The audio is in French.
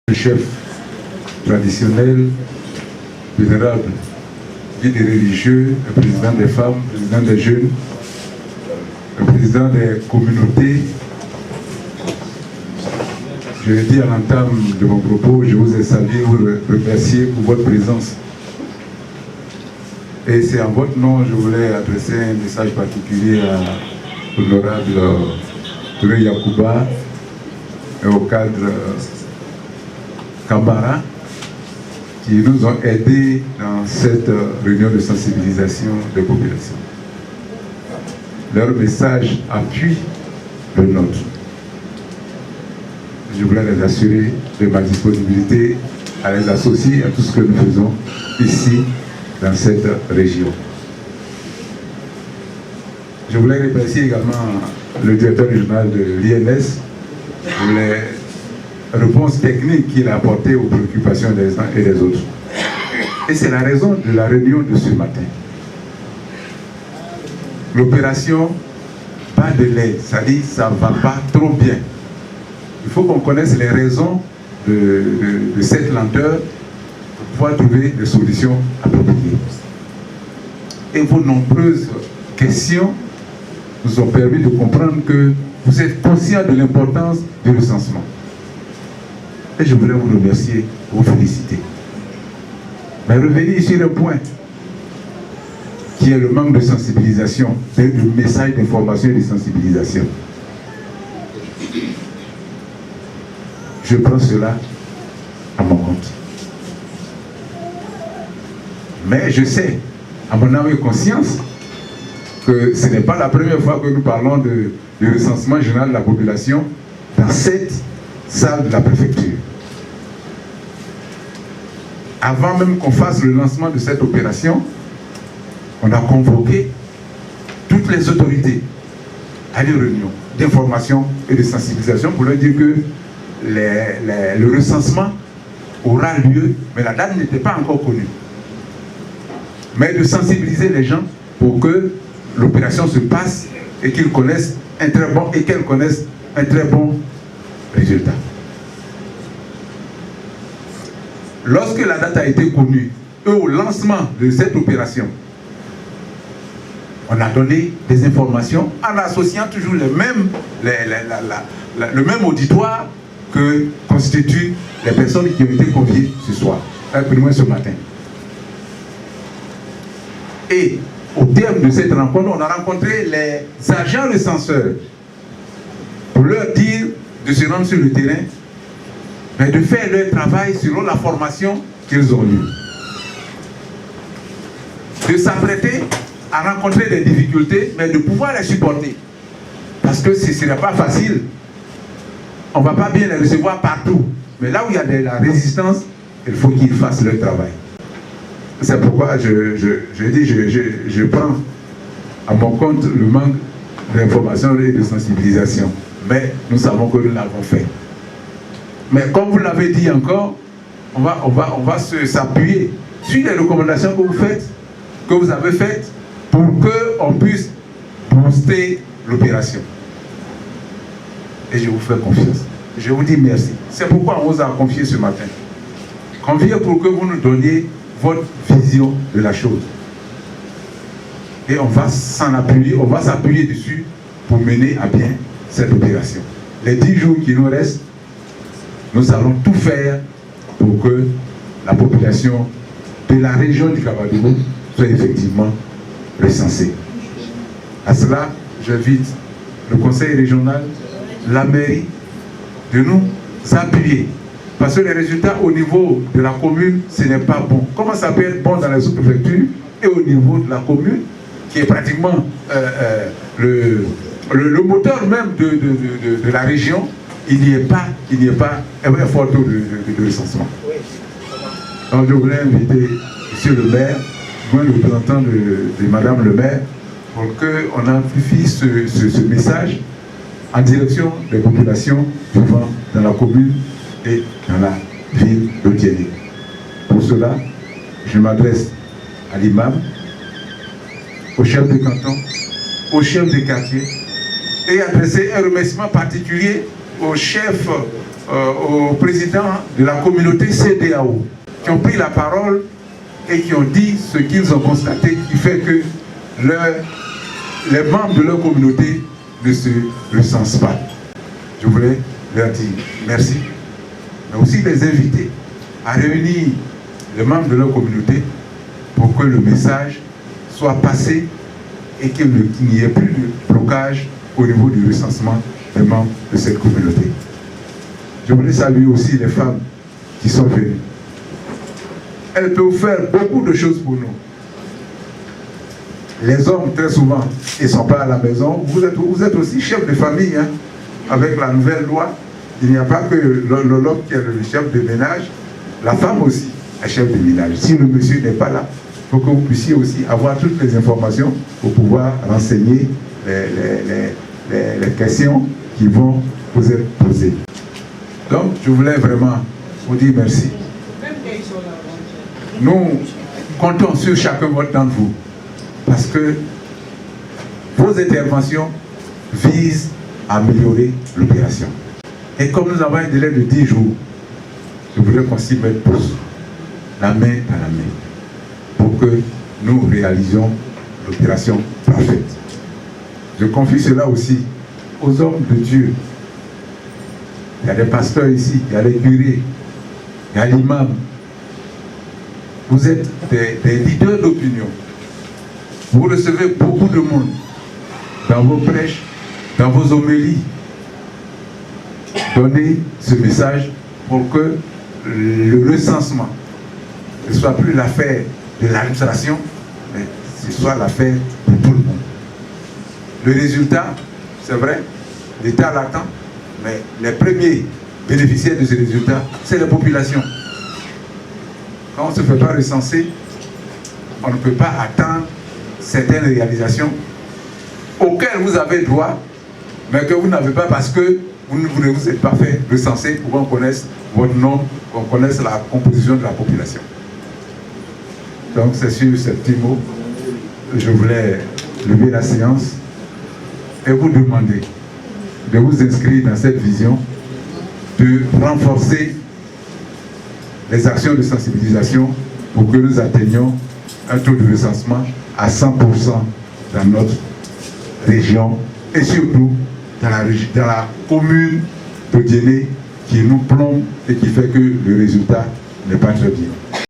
Le chef traditionnel, vénérable, guide des religieux, le président des femmes, le président des jeunes, le président des communautés. Je l'ai dit à l'entame de mon propos, je vous ai salué, vous remercier pour votre présence. Et c'est en votre nom que je voulais adresser un message particulier à l'honorable Touré Yacouba et au cadre Kambara qui nous ont aidés dans cette réunion de sensibilisation des populations. Leur message appuie le nôtre. Je voulais les assurer de ma disponibilité à les associer à tout ce que nous faisons ici dans cette région. Je voulais remercier également le directeur régional de l'INS pour les réponses techniques qu'il a apportées aux préoccupations des uns et des autres. Et c'est la raison de la réunion de ce matin. L'opération pas de lait, ça dit ça ne va pas trop bien. Il faut qu'on connaisse les raisons de cette lenteur pour pouvoir trouver des solutions appropriées. Et vos nombreuses questions nous ont permis de comprendre que vous êtes conscients de l'importance du recensement. Et je voulais vous remercier, vous féliciter. Mais revenir sur un point qui est le manque de sensibilisation, le message d'information et de sensibilisation. Je prends cela à mon compte. Mais je sais, à mon âme et conscience, que ce n'est pas la première fois que nous parlons du recensement général de la population dans cette salle de la préfecture. Avant même qu'on fasse le lancement de cette opération, on a convoqué toutes les autorités à une réunion d'information et de sensibilisation pour leur dire que le recensement aura lieu, mais la date n'était pas encore connue. Mais de sensibiliser les gens pour que l'opération se passe et qu'ils connaissent un très bon et qu'elles connaissent un très bon résultat. Lorsque la date a été connue, au lancement de cette opération, on a donné des informations en associant toujours le même auditoire que constituent les personnes qui ont été conviées ce soir, du moins ce matin. Et au terme de cette rencontre, on a rencontré les agents recenseurs pour leur dire de se rendre sur le terrain, mais de faire leur travail selon la formation qu'ils ont eue. De s'apprêter à rencontrer des difficultés, mais de pouvoir les supporter. Parce que ce ne serait pas facile. On ne va pas bien les recevoir partout. Mais là où il y a de la résistance, il faut qu'ils fassent leur travail. C'est pourquoi je prends à mon compte le manque d'information et de sensibilisation. Mais nous savons que nous l'avons fait. Mais comme vous l'avez dit encore, on va s'appuyer sur les recommandations que vous faites, que vous avez faites, pour qu'on puisse booster l'opération. Et je vous fais confiance. Je vous dis merci. C'est pourquoi on vous a confié ce matin. Confié pour que vous nous donniez votre vision de la chose. Et on va s'en appuyer, on va s'appuyer dessus pour mener à bien cette opération. Les 10 jours qui nous restent, nous allons tout faire pour que la population de la région du Kabadougou soit effectivement recensée. À cela, j'invite le conseil régional, la mairie, de nous appuyer. Parce que les résultats au niveau de la commune, ce n'est pas bon. Comment ça peut être bon dans les sous-préfectures et au niveau de la commune, qui est pratiquement le moteur même de la région, il n'y ait pas un fort taux de recensement. Donc je voulais inviter M. le maire, moi le représentant de Madame le maire, pour qu'on amplifie ce message en direction des populations vivant dans la commune et dans la ville de Tiéné. Pour cela, je m'adresse à l'imam, au chef de canton, au chef de quartier, et adresser un remerciement particulier aux chefs, aux présidents de la communauté CEDEAO, qui ont pris la parole et qui ont dit ce qu'ils ont constaté, qui fait que les membres de leur communauté ne se recensent pas. Je voulais leur dire merci, mais aussi les inviter à réunir les membres de leur communauté pour que le message soit passé et qu'il n'y ait plus de blocage au niveau du recensement des membres de cette communauté. Je voulais saluer aussi les femmes qui sont venues. Elles peuvent faire beaucoup de choses pour nous. Les hommes, très souvent, ils ne sont pas à la maison. Vous êtes aussi chef de famille, hein. Avec la nouvelle loi, il n'y a pas que l'homme qui est le chef de ménage, la femme aussi est chef de ménage. Si le monsieur n'est pas là, il faut que vous puissiez aussi avoir toutes les informations pour pouvoir renseigner les questions qui vont vous être posées. Donc, je voulais vraiment vous dire merci. Nous comptons sur chacun d'entre vous parce que vos interventions visent à améliorer l'opération. Et comme nous avons un délai de 10 jours, je voudrais qu'on s'y mette tous, la main dans la main, pour que nous réalisions l'opération parfaite. Je confie cela aussi aux hommes de Dieu. Il y a des pasteurs ici, il y a les curés, il y a l'imam. Vous êtes des leaders d'opinion. Vous recevez beaucoup de monde dans vos prêches, dans vos homélies. Donnez ce message pour que le recensement ne soit plus l'affaire de l'administration, mais ce soit l'affaire de tout le monde. Le résultat, c'est vrai, l'État l'attend, mais les premiers bénéficiaires de ce résultat, c'est la population. Quand on ne se fait pas recenser, on ne peut pas atteindre certaines réalisations auxquelles vous avez droit, mais que vous n'avez pas parce que vous ne vous êtes pas fait recenser pour qu'on connaisse votre nom, qu'on connaisse la composition de la population. Donc c'est sur ces petits mots que je voulais lever la séance et vous demander de vous inscrire dans cette vision, de renforcer les actions de sensibilisation pour que nous atteignions un taux de recensement à 100% dans notre région et surtout dans la commune de Diené qui nous plombe et qui fait que le résultat n'est pas très bien.